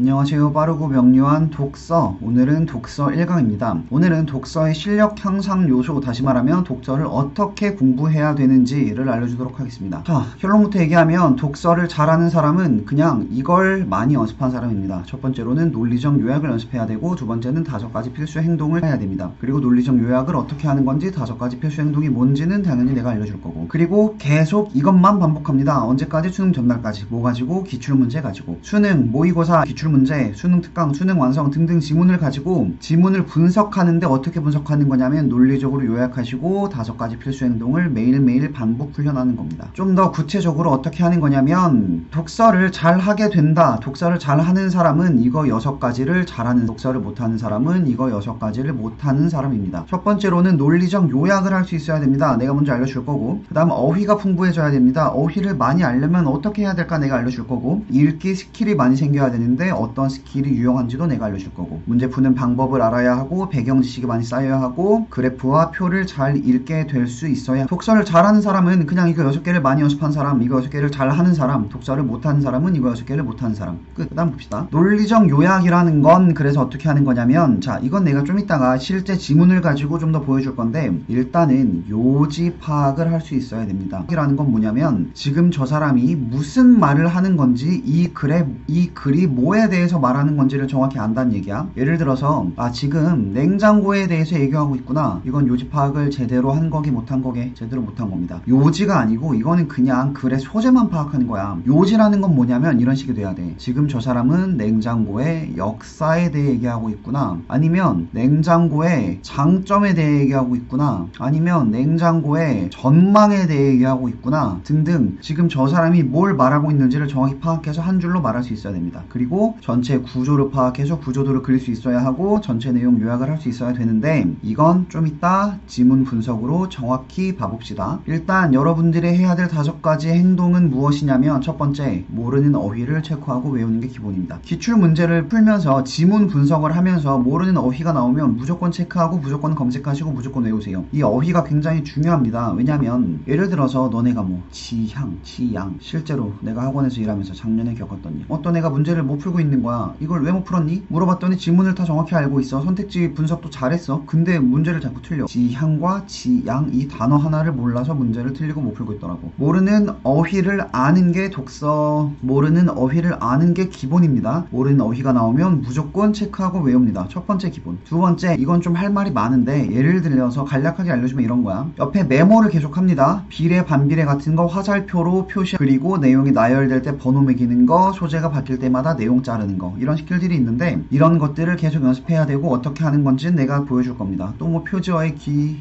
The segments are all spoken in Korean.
안녕하세요. 빠르고 명료한 독서. 오늘은 독서 1강입니다. 오늘은 독서의 실력 향상 요소, 다시 말하면 독서를 어떻게 공부해야 되는지를 알려주도록 하겠습니다. 자, 결론부터 얘기하면 독서를 잘하는 사람은 그냥 이걸 많이 연습한 사람입니다. 첫 번째로는 논리적 요약을 연습해야 되고, 두 번째는 5가지 필수 행동을 해야 됩니다. 그리고 논리적 요약을 어떻게 하는 건지, 5가지 필수 행동이 뭔지는 당연히 내가 알려줄 거고, 그리고 계속 이것만 반복합니다. 언제까지? 수능 전날까지. 뭐 가지고? 기출문제 가지고. 수능, 모의고사, 기출문제, 수능 특강, 수능 완성 등등 지문을 가지고 지문을 분석하는데 어떻게 분석하는 거냐면 논리적으로 요약하시고 5가지 필수 행동을 매일매일 반복 훈련하는 겁니다. 좀 더 구체적으로 어떻게 하는 거냐면, 독서를 잘 하게 된다. 독서를 잘 하는 사람은 이거 6가지를 잘하는, 독서를 못하는 사람은 이거 6가지를 못하는 사람입니다. 첫 번째로는 논리적 요약을 할 수 있어야 됩니다. 내가 먼저 알려줄 거고, 그 다음 어휘가 풍부해져야 됩니다. 어휘를 많이 알려면 어떻게 해야 될까 내가 알려줄 거고, 읽기 스킬이 많이 생겨야 되는데 어떤 스킬이 유용한지도 내가 알려줄 거고, 문제 푸는 방법을 알아야 하고, 배경 지식이 많이 쌓여야 하고, 그래프와 표를 잘 읽게 될 수 있어야. 독서를 잘하는 사람은 그냥 이거 6개를 많이 연습한 사람, 이거 6개를 잘하는 사람, 독서를 못하는 사람은 이거 6개를 못하는 사람. 끝. 그 다음 봅시다. 논리적 요약이라는 건 그래서 어떻게 하는 거냐면, 자, 이건 내가 좀 이따가 실제 지문을 가지고 좀 더 보여줄 건데, 일단은 요지 파악을 할 수 있어야 됩니다. 이라는 건 뭐냐면, 지금 저 사람이 무슨 말을 하는 건지, 이 글이 뭐에 대해서 말하는 건지를 정확히 안다는 얘기야. 예를 들어서, 지금 냉장고에 대해서 얘기하고 있구나. 이건 요지 파악을 제대로 한 거기 못한 거게? 제대로 못한 겁니다. 요지가 아니고 이거는 그냥 글의 소재만 파악하는 거야. 요지라는 건 뭐냐면 이런 식이 돼야 돼. 지금 저 사람은 냉장고의 역사에 대해 얘기하고 있구나. 아니면 냉장고의 장점에 대해 얘기하고 있구나. 아니면 냉장고의 전망에 대해 얘기하고 있구나. 등등. 지금 저 사람이 뭘 말하고 있는지를 정확히 파악해서 한 줄로 말할 수 있어야 됩니다. 그리고 전체 구조를 파악해서 구조도를 그릴 수 있어야 하고, 전체 내용 요약을 할 수 있어야 되는데, 이건 좀 이따 지문 분석으로 정확히 봐봅시다. 일단 여러분들이 해야 될 5가지 행동은 무엇이냐면, 첫 번째, 모르는 어휘를 체크하고 외우는 게 기본입니다. 기출 문제를 풀면서 지문 분석을 하면서 모르는 어휘가 나오면 무조건 체크하고, 무조건 검색하시고, 무조건 외우세요. 이 어휘가 굉장히 중요합니다. 왜냐면 예를 들어서 너네가 뭐 지향, 지양, 실제로 내가 학원에서 일하면서 작년에 겪었던 일, 어떤 애가 문제를 못 풀고 있는 거야. 이걸 왜 못 풀었니? 물어봤더니 지문을 다 정확히 알고 있어. 선택지 분석도 잘했어. 근데 문제를 자꾸 틀려. 지향과 지양, 이 단어 하나를 몰라서 문제를 틀리고 못 풀고 있더라고. 모르는 어휘를 아는 게 독서, 모르는 어휘를 아는 게 기본입니다. 모르는 어휘가 나오면 무조건 체크하고 외웁니다. 첫 번째 기본. 두 번째, 이건 좀 할 말이 많은데 예를 들려서 간략하게 알려주면 이런 거야. 옆에 메모를 계속 합니다. 비례, 반비례 같은 거 화살표로 표시, 그리고 내용이 나열될 때 번호 매기는 거, 소재가 바뀔 때마다 내용 자르는 거, 이런 스킬들이 있는데 이런 것들을 계속 연습해야 되고, 어떻게 하는 건지는 내가 보여줄 겁니다. 또 뭐 표지어의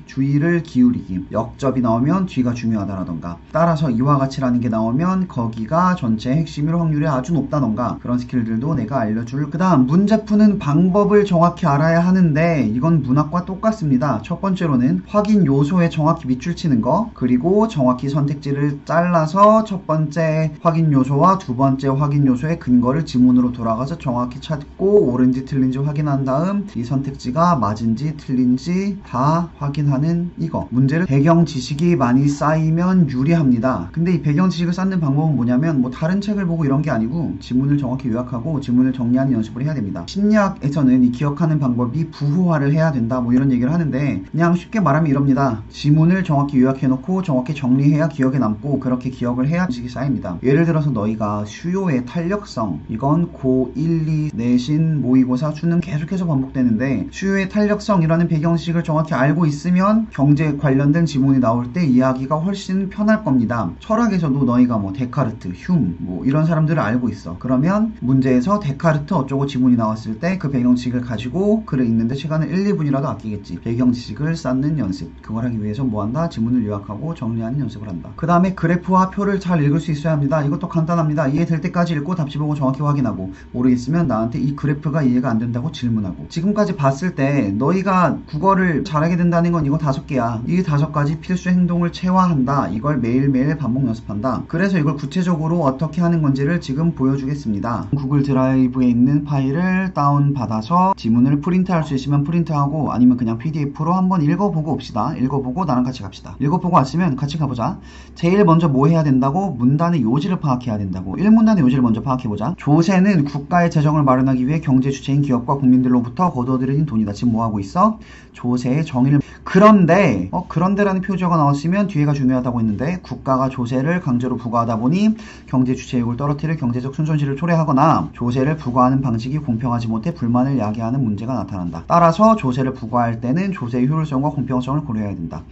주의를 기울이기, 역접이 나오면 뒤가 중요하다라던가, 따라서 이와 같이라는 게 나오면 거기가 전체 핵심일 확률이 아주 높다던가, 그런 스킬들도 내가 알려줄. 그 다음 문제 푸는 방법을 정확히 알아야 하는데, 이건 문학과 똑같습니다. 첫 번째로는 확인 요소에 정확히 밑줄 치는 거, 그리고 정확히 선택지를 잘라서 첫 번째 확인 요소와 두 번째 확인 요소의 근거를 지문으로 돌아가서 정확히 찾고, 옳은지 틀린지 확인한 다음 이 선택지가 맞은지 틀린지 다 확인하는 이거. 문제를 배경 지식이 많이 쌓이면 유리합니다. 근데 이 배경 지식을 쌓는 방법은 뭐냐면, 뭐 다른 책을 보고 이런 게 아니고 지문을 정확히 요약하고 지문을 정리하는 연습을 해야 됩니다. 심리학에서는 이 기억하는 방법이 부호화를 해야 된다, 뭐 이런 얘기를 하는데, 그냥 쉽게 말하면 이럽니다. 지문을 정확히 요약해놓고 정확히 정리해야 기억에 남고, 그렇게 기억을 해야 지식이 쌓입니다. 예를 들어서 너희가 수요의 탄력성, 이건 고1, 2 내신 모의고사 수능 계속해서 반복되는데, 수요의 탄력성이라는 배경식을 정확히 알고 있으면 경제 관련된 지문이 나올 때 이해하기가 훨씬 편할 겁니다. 철학에서도 너희가 뭐 데카르트, 흉, 뭐 이런 사람들을 알고 있어. 그러면 문제에서 데카르트 어쩌고 지문이 나왔을 때 그 배경지식을 가지고 글을 읽는데 시간을 1, 2분이라도 아끼겠지. 배경지식을 쌓는 연습. 그걸 하기 위해서 뭐 한다? 지문을 요약하고 정리하는 연습을 한다. 그 다음에 그래프와 표를 잘 읽을 수 있어야 합니다. 이것도 간단합니다. 이해될 때까지 읽고 답지 보고 정확히 확인하고, 모르겠으면 나한테 이 그래프가 이해가 안 된다고 질문하고. 지금까지 봤을 때 너희가 국어를 잘하게 된다는 건 이거 5개야. 이 5가지 필수 행동을 체화한다. 이걸 매일매일 반복 연습한다. 그래서 이걸 구체적으로 어떻게 하는 건지를 지금 보여주겠습니다. 구글 드라이브에 있는 파일을 다운받아서 지문을 프린트할 수 있으면 프린트하고, 아니면 그냥 PDF로 한번 읽어보고 옵시다. 읽어보고 나랑 같이 갑시다. 읽어보고 왔으면 같이 가보자. 제일 먼저 뭐 해야 된다고? 문단의 요지를 파악해야 된다고. 1문단의 요지를 먼저 파악해보자. 조세는 국가의 재정을 마련하기 위해 경제 주체인 기업과 국민들로부터 거둬들인 돈이다. 지금 뭐 하고 있어? 조세의 정의를. 그런데 그런데라는 표지어가 나왔으면 뒤에가 중요하다고 했는데 국가가 조세를 강제로 부과하다 보니 경제 주체의 이익을 떨어뜨릴 경제적 순손실을 초래하거나 조세를 부과하는 방식이 공평하지 못해 불만을 야기하는 문제가 나타난다. 따라서 조세를 부과할 때는 조세의 효율성과 공평성을 고려해야 된다.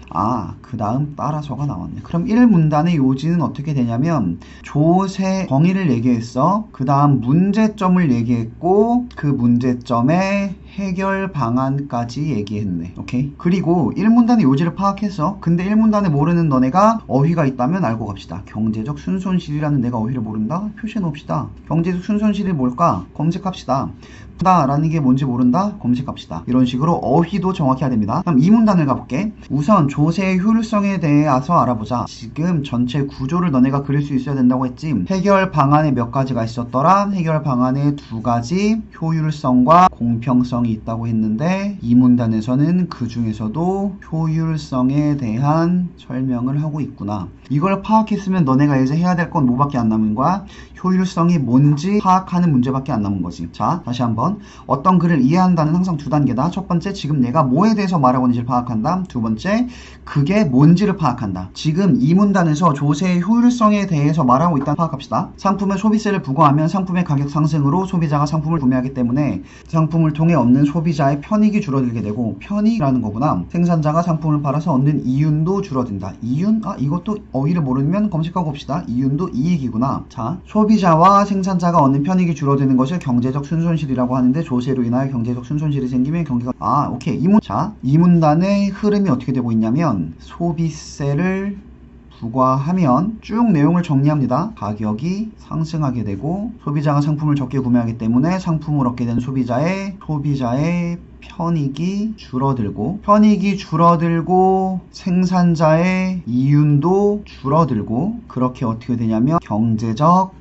그 다음 따라서가 나왔네. 그럼 1문단의 요지는 어떻게 되냐면 조세 정의를 얘기했어. 그 다음 문제점을 얘기했고 그 문제점에 해결 방안까지 얘기했네. 오케이? 그리고 1문단의 요지를 파악했어. 근데 1문단에 모르는 너네가 어휘가 있다면 알고 갑시다. 경제적 순손실이라는 내가 어휘를 모른다? 표시해 놓읍시다. 경제적 순손실이 뭘까? 검색합시다. 라는 게 뭔지 모른다? 검색합시다. 이런 식으로 어휘도 정확히 해야 됩니다. 그럼 2문단을 가볼게. 우선 조세의 효율성에 대해서 알아보자. 지금 전체 구조를 너네가 그릴 수 있어야 된다고 했지. 해결 방안에 몇 가지가 있었더라? 해결 방안에 2가지, 효율성과 공평성이 있다고 했는데 2문단에서는 그 중에서도 효율성에 대한 설명을 하고 있구나. 이걸 파악했으면 너네가 이제 해야 될 건 뭐밖에 안 남은 거야? 효율성이 뭔지 파악하는 문제밖에 안 남은 거지. 자, 다시 한번. 어떤 글을 이해한다는 항상 2단계다. 첫 번째, 지금 내가 뭐에 대해서 말하고 있는지를 파악한다. 두 번째, 그게 뭔지를 파악한다. 지금 이 문단에서 조세의 효율성에 대해서 말하고 있다는 파악합시다. 상품의 소비세를 부과하면 상품의 가격 상승으로 소비자가 상품을 구매하기 때문에 상품을 통해 얻는 소비자의 편익이 줄어들게 되고, 편익이라는 거구나. 생산자가 상품을 팔아서 얻는 이윤도 줄어든다. 이윤? 이것도 어휘를 모르면 검색하고 봅시다. 이윤도 이익이구나. 자, 소비자와 생산자가 얻는 편익이 줄어드는 것을 경제적 순손실이라고 하는데 조세로 인하여 경제적 순손실이 생기면 경기가 오케이. 이 문단의 흐름이 어떻게 되고 있냐면 소비세를 부과하면 쭉 내용을 정리합니다. 가격이 상승하게 되고 소비자가 상품을 적게 구매하기 때문에 상품을 얻게 된 소비자의 편익이 줄어들고 생산자의 이윤도 줄어들고 그렇게 어떻게 되냐면 경제적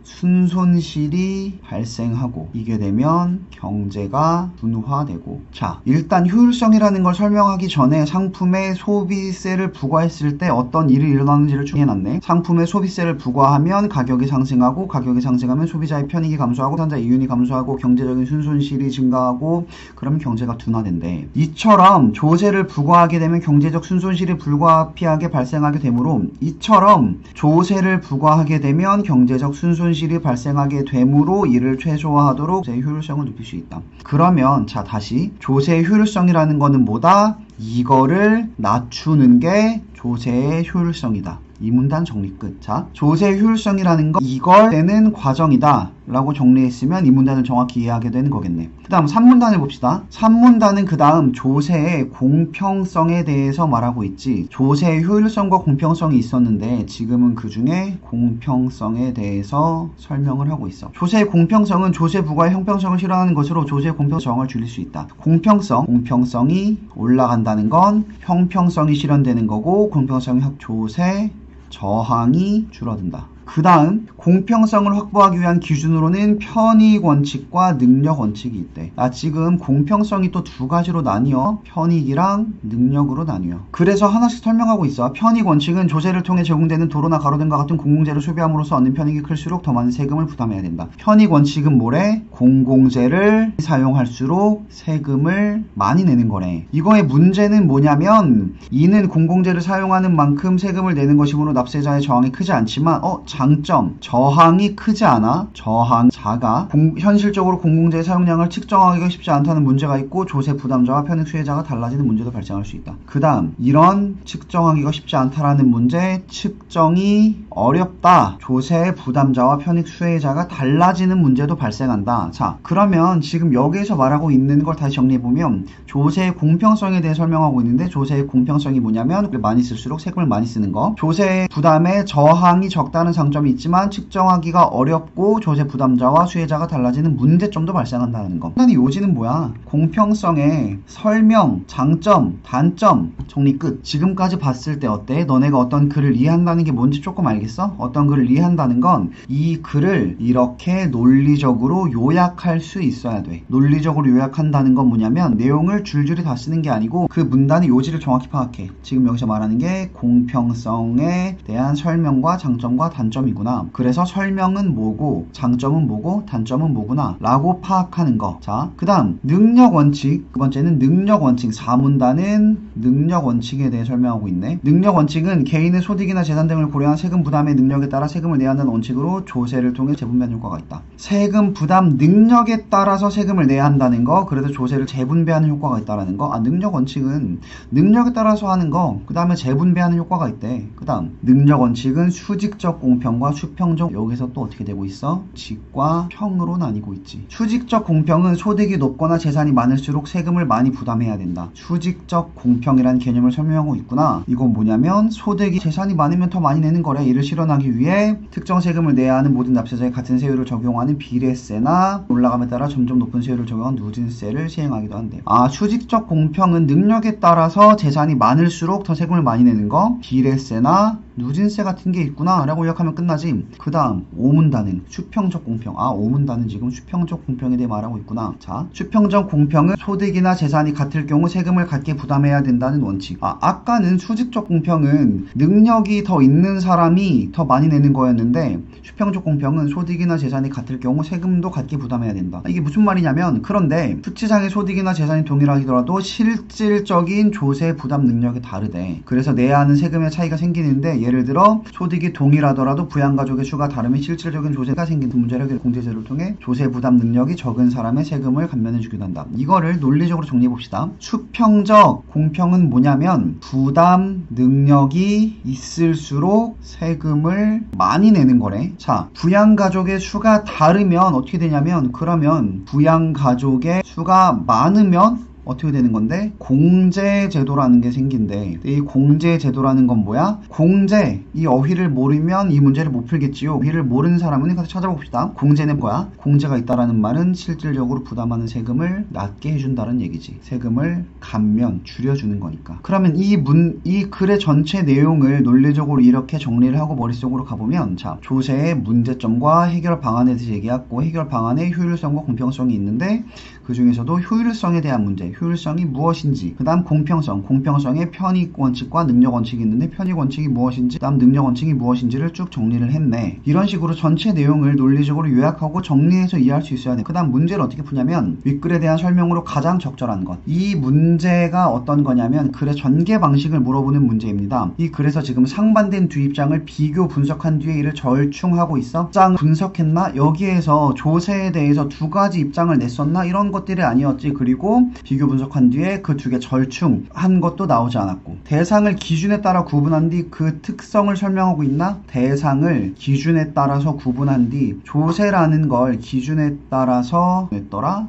순손실이 발생하고 이게 되면 경제가 둔화되고 자 일단 효율성이라는 걸 설명하기 전에 상품의 소비세를 부과했을 때 어떤 일이 일어나는지를 정해놨네. 상품의 소비세를 부과하면 가격이 상승하고 가격이 상승하면 소비자의 편익이 감소하고 생산자의 이윤이 감소하고 경제적인 순손실이 증가하고 그러면 경제가 둔화된대. 이처럼 조세를 부과하게 되면 경제적 순손실이 불가피하게 발생하게 되므로 이처럼 조세를 부과하게 되면 경제적 순손실이 발생하게 되므로 이를 최소화하도록 조세의 효율성을 높일 수 있다. 그러면 자 다시 조세의 효율성이라는 거는 뭐다? 이거를 낮추는 게 조세의 효율성이다. 이 문단 정리 끝. 자, 조세의 효율성이라는 거 이걸 내는 과정이다 라고 정리했으면 이 문단을 정확히 이해하게 되는 거겠네. 그 다음 3문단을 봅시다. 3문단은 그 다음 조세의 공평성에 대해서 말하고 있지. 조세의 효율성과 공평성이 있었는데 지금은 그 중에 공평성에 대해서 설명을 하고 있어. 조세의 공평성은 조세 부과의 형평성을 실현하는 것으로 조세의 공평성을 줄일 수 있다. 공평성이 올라간다는 건 형평성이 실현되는 거고 공평성이 조세 저항이 줄어든다. 그 다음 공평성을 확보하기 위한 기준으로는 편익 원칙과 능력 원칙이 있대. 지금 공평성이 또 2가지로 나뉘어. 편익이랑 능력으로 나뉘어. 그래서 하나씩 설명하고 있어. 편익 원칙은 조세를 통해 제공되는 도로나 가로 등과 같은 공공재를 소비함으로써 얻는 편익이 클수록 더 많은 세금을 부담해야 된다. 편익 원칙은 뭐래? 공공재를 사용할수록 세금을 많이 내는 거래. 이거의 문제는 뭐냐면 이는 공공재를 사용하는 만큼 세금을 내는 것이므로 납세자의 저항이 크지 않지만 장점, 저항이 크지 않아. 저항 작아. 현실적으로 공공재의 사용량을 측정하기가 쉽지 않다는 문제가 있고 조세 부담자와 편익 수혜자가 달라지는 문제도 발생할 수 있다. 그 다음 이런 측정하기가 쉽지 않다라는 문제, 측정이 어렵다. 조세 부담자와 편익 수혜자가 달라지는 문제도 발생한다. 자, 그러면 지금 여기에서 말하고 있는 걸 다시 정리해보면 조세의 공평성에 대해 설명하고 있는데 조세의 공평성이 뭐냐면 많이 쓸수록 세금을 많이 쓰는 거. 조세 부담의 저항이 적다는 장점이 있지만 측정하기가 어렵고 조세 부담자와 수혜자가 달라지는 문제점도 발생한다는 거. 이 요지는 뭐야? 공평성의 설명, 장점, 단점 정리 끝. 지금까지 봤을 때 어때? 너네가 어떤 글을 이해한다는 게 뭔지 조금 알겠어? 어떤 글을 이해한다는 건 이 글을 이렇게 논리적으로 요약할 수 있어야 돼. 논리적으로 요약한다는 건 뭐냐면 내용을 줄줄이 다 쓰는 게 아니고 그 문단의 요지를 정확히 파악해. 지금 여기서 말하는 게 공평성에 대한 설명과 장점과 단점 단점이구나. 그래서 설명은 뭐고 장점은 뭐고 단점은 뭐구나 라고 파악하는 거. 자, 그 다음 능력 원칙. 두 번째는 능력 원칙. 4문단은 능력 원칙에 대해 설명하고 있네. 능력 원칙은 개인의 소득이나 재산 등을 고려한 세금 부담의 능력에 따라 세금을 내야 한다는 원칙으로 조세를 통해 재분배하는 효과가 있다. 세금 부담 능력에 따라서 세금을 내야 한다는 거, 그래서 조세를 재분배하는 효과가 있다라는 거. 능력 원칙은 능력에 따라서 하는 거, 그 다음에 재분배하는 효과가 있대. 그 다음 능력 원칙은 수직적 공평과 수평적, 여기서 또 어떻게 되고 있어? 직과 평으로 나뉘고 있지. 수직적 공평은 소득이 높거나 재산이 많을수록 세금을 많이 부담해야 된다. 수직적 공평이라는 개념을 설명하고 있구나. 이건 뭐냐면 소득이 재산이 많으면 더 많이 내는 거래. 이를 실현하기 위해 특정 세금을 내야 하는 모든 납세자에 같은 세율을 적용하는 비례세나 올라감에 따라 점점 높은 세율을 적용한 누진세를 시행하기도 한대. 수직적 공평은 능력에 따라서 재산이 많을수록 더 세금을 많이 내는 거, 비례세나 누진세 같은 게 있구나 라고 요약하면 끝나지. 그 다음 5문단은 수평적 공평. 5문단은 지금 수평적 공평에 대해 말하고 있구나. 자, 수평적 공평은 소득이나 재산이 같을 경우 세금을 같게 부담해야 된다는 원칙. 아까는 수직적 공평은 능력이 더 있는 사람이 더 많이 내는 거였는데, 수평적 공평은 소득이나 재산이 같을 경우 세금도 같게 부담해야 된다. 이게 무슨 말이냐면, 그런데 수치상의 소득이나 재산이 동일하더라도 실질적인 조세 부담 능력이 다르대. 그래서 내야 하는 세금의 차이가 생기는데, 예를 들어 소득이 동일하더라도 부양가족의 수가 다르면 실질적인 조세가 생기는 문제를 공제제를 통해 조세 부담 능력이 적은 사람의 세금을 감면해주기도 한다. 이거를 논리적으로 정리해봅시다. 수평적 공평은 뭐냐면 부담 능력이 있을수록 세금을 많이 내는 거래. 자, 부양가족의 수가 다르면 어떻게 되냐면, 그러면 부양가족의 수가 많으면 어떻게 되는 건데? 공제제도라는 게 생긴대. 이 공제제도라는 건 뭐야? 공제, 이 어휘를 모르면 이 문제를 못 풀겠지요. 어휘를 모르는 사람은 가서 찾아봅시다. 공제는 뭐야? 공제가 있다라는 말은 실질적으로 부담하는 세금을 낮게 해준다는 얘기지. 세금을 감면, 줄여주는 거니까. 그러면 이 글의 전체 내용을 논리적으로 이렇게 정리를 하고 머릿속으로 가보면, 자, 조세의 문제점과 해결 방안에 대해서 얘기했고, 해결 방안에 효율성과 공평성이 있는데, 그 중에서도 효율성에 대한 문제, 효율성이 무엇인지, 그 다음 공평성, 공평성의 편익 원칙과 능력 원칙이 있는데 편익 원칙이 무엇인지, 그 다음 능력 원칙이 무엇인지를 쭉 정리를 했네. 이런 식으로 전체 내용을 논리적으로 요약하고 정리해서 이해할 수 있어야 돼. 그 다음 문제를 어떻게 푸냐면, 윗글에 대한 설명으로 가장 적절한 것. 이 문제가 어떤 거냐면 글의 전개 방식을 물어보는 문제입니다. 이 글에서 지금 상반된 두 입장을 비교 분석한 뒤에 이를 절충하고 있어. 입장 분석했나? 여기에서 조세에 대해서 두 가지 입장을 냈었나? 이런 것들이 아니었지. 그리고 비교 분석한 뒤에 그 두 개 절충한 것도 나오지 않았고, 대상을 기준에 따라 구분한 뒤 그 특성을 설명하고 있나? 대상을 기준에 따라서 구분한 뒤 조세라는 걸 기준에 따라서 했더라.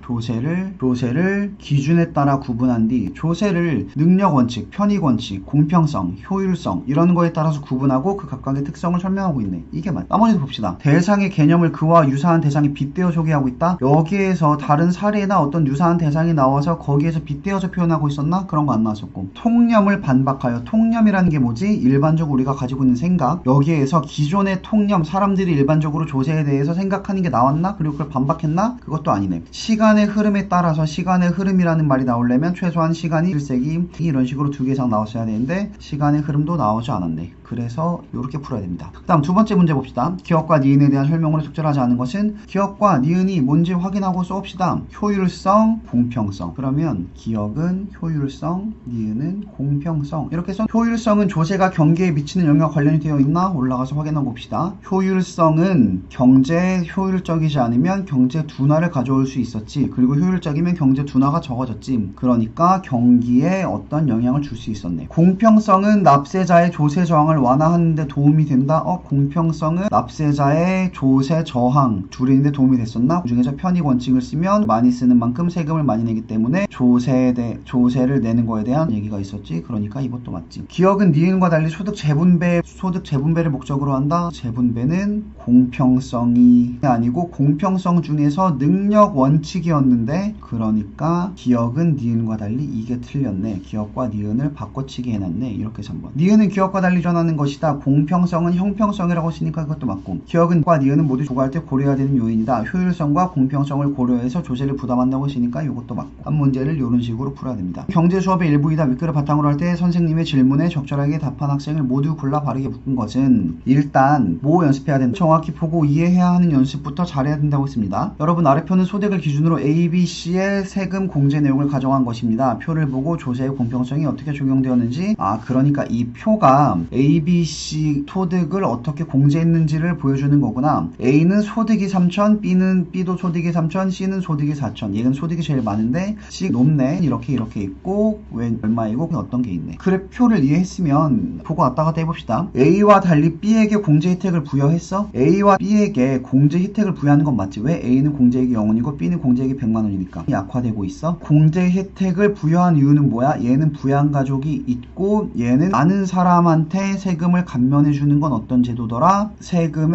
조세를 기준에 따라 구분한 뒤 조세를 능력 원칙, 편익 원칙, 공평성, 효율성 이런 거에 따라서 구분하고 그 각각의 특성을 설명하고 있네. 이게 맞. 나머지도 봅시다. 대상의 개념을 그와 유사한 대상이 빗대어 소개하고 있다. 여기에서 다른 사례나 어떤 유사한 대상이 나와서 거기에서 빗대어서 표현하고 있었나? 그런 거 안 나왔었고, 통념을 반박하여. 통념이라는 게 뭐지? 일반적으로 우리가 가지고 있는 생각. 여기에서 기존의 통념, 사람들이 일반적으로 조세에 대해서 생각하는 게 나왔나? 그리고 그걸 반박했나? 그것도 아니네. 시간의 흐름에 따라서, 시간의 흐름이라는 말이 나오려면 최소한 시간이 1세기 이런 식으로 두 개 이상 나왔어야 되는데 시간의 흐름도 나오지 않았네. 그래서 이렇게 풀어야 됩니다. 그 다음 두 번째 문제 봅시다. 기업과 니은에 대한 설명으로 적절하지 않은 것은, 기업과 니은이 뭔지 확인하고 써봅시다. 효율성, 공평성. 그러면 기업은 효율성, 니은은 공평성. 이렇게 해서 효율성은 조세가 경제에 미치는 영향 관련이 되어 있나? 올라가서 확인하고 봅시다. 효율성은 경제에 효율적이지 않으면 경제 둔화를 가져올 수 있었지. 그리고 효율적이면 경제 둔화가 적어졌지. 그러니까 경기에 어떤 영향을 줄 수 있었네. 공평성은 납세자의 조세 저항을 완화하는 데 도움이 된다. 공평성은 납세자의 조세 저항 줄이는 데 도움이 됐었나? 그 중에서 편익 원칙을 쓰면 많이 쓰는 만큼 세금을 많이 내기 때문에 조세를 내는 거에 대한 얘기가 있었지. 그러니까 이것도 맞지. 기업은 니은과 달리 소득 재분배를 목적으로 한다. 재분배는 공평성이 아니고 공평성 중에서 능력 원칙이었는데, 그러니까 기업은 니은과 달리 이게 틀렸네. 기업과 니은을 바꿔치기 해놨네. 이렇게 해서 한번. 니은은 기업과 달리 전환 고려하는 것이다. 공평성은 형평성이라고 했으니까 그것도 맞고, 기억은과 니은은 모두 조과할 때 고려해야 되는 요인이다. 효율성과 공평성을 고려해서 조세를 부담한다고 했으니까 이것도 맞고, 한 문제를 이런 식으로 풀어야 됩니다. 경제 수업의 일부이다. 윗글을 바탕으로 할 때 선생님의 질문에 적절하게 답한 학생을 모두 골라 바르게 묶은 것은, 일단 뭐 연습해야 된다. 정확히 보고 이해해야 하는 연습부터 잘해야 된다고 했습니다. 여러분, 아래표는 소득을 기준으로 A, B, C의 세금 공제 내용을 가정한 것입니다. 표를 보고 조세의 공평성이 어떻게 적용되었는지, 그러니까 이 표가 A, B, C 소득을 어떻게 공제했는지를 보여주는 거구나. A는 소득이 3천, B도 소득이 3천, C는 소득이 4천. 얘는 소득이 제일 많은데 C 높네. 이렇게 있고, 왜 얼마이고 어떤 게 있네. 그래, 표를 이해했으면 보고 왔다 갔다 해봅시다. A와 달리 B에게 공제 혜택을 부여했어? A와 B에게 공제 혜택을 부여하는 건 맞지. 왜? A는 공제액이 0원이고 B는 공제액이 100만 원이니까 약화되고 있어. 공제 혜택을 부여한 이유는 뭐야? 얘는 부양가족이 있고 얘는 많은 사람한테 세금을 감면해 주는 건 어떤 제도더라? 세금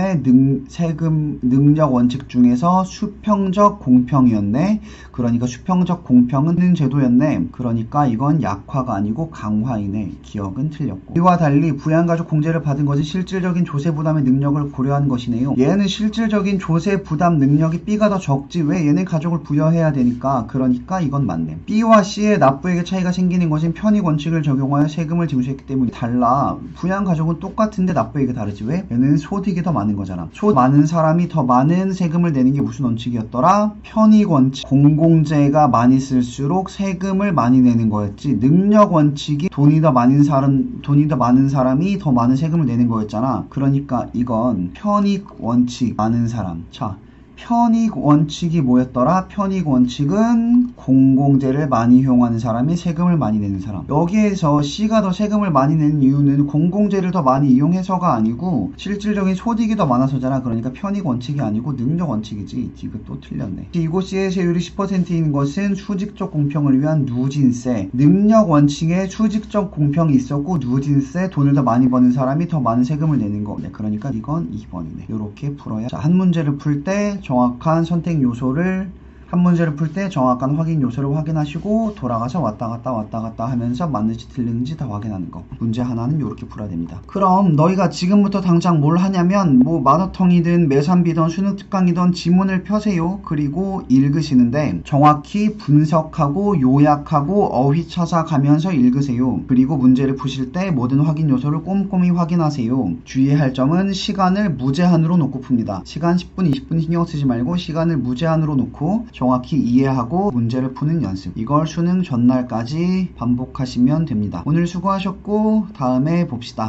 능력 원칙 중에서 수평적 공평이었네. 그러니까 수평적 공평은 제도였네. 그러니까 이건 약화가 아니고 강화이네. 기억은 틀렸고. 이와 달리 부양가족 공제를 받은 것은 실질적인 조세 부담의 능력을 고려한 것이네요. 얘는 실질적인 조세 부담 능력이 B가 더 적지. 왜? 얘는 가족을 부여해야 되니까. 그러니까 이건 맞네. B와 C의 납부액의 차이가 생기는 것은 편익 원칙을 적용하여 세금을 징수했기 때문에 달라. 부양가족은 똑같은데 납부액이 다르지. 왜? 얘는 소득이 더 많은 거잖아. 많은 사람이 더 많은 세금을 내는 게 무슨 원칙이었더라? 편익 원칙. 공공재가 많이 쓸수록 세금을 많이 내는 거였지. 능력 원칙이 돈이 더 많은 사람이 더 많은 세금을 내는 거였잖아. 그러니까 이건 편익 원칙, 많은 사람. 자, 편익 원칙이 뭐였더라? 편익 원칙은 공공재를 많이 이용하는 사람이 세금을 많이 내는 사람. 여기에서 C가 더 세금을 많이 내는 이유는 공공재를 더 많이 이용해서가 아니고 실질적인 소득이 더 많아서잖아. 그러니까 편익 원칙이 아니고 능력 원칙이지. 이거 또 틀렸네. 이곳 C의 세율이 10%인 것은 수직적 공평을 위한 누진세. 능력 원칙에 수직적 공평이 있었고 누진세, 돈을 더 많이 버는 사람이 더 많은 세금을 내는 거. 네, 그러니까 이건 2번이네. 이렇게 풀어야. 자, 한 문제를 풀 때 정확한 선택 요소를, 한 문제를 풀 때 정확한 확인 요소를 확인하시고 돌아가서 왔다 갔다 하면서 맞는지 틀리는지 다 확인하는 거. 문제 하나는 이렇게 풀어야 됩니다. 그럼 너희가 지금부터 당장 뭘 하냐면 마너텅이든 매산비든 수능 특강이든 지문을 펴세요. 그리고 읽으시는데 정확히 분석하고 요약하고 어휘 찾아가면서 읽으세요. 그리고 문제를 푸실 때 모든 확인 요소를 꼼꼼히 확인하세요. 주의할 점은 시간을 무제한으로 놓고 풉니다. 시간 10분, 20분 신경 쓰지 말고 시간을 무제한으로 놓고 정확히 이해하고 문제를 푸는 연습. 이걸 수능 전날까지 반복하시면 됩니다. 오늘 수고하셨고 다음에 봅시다.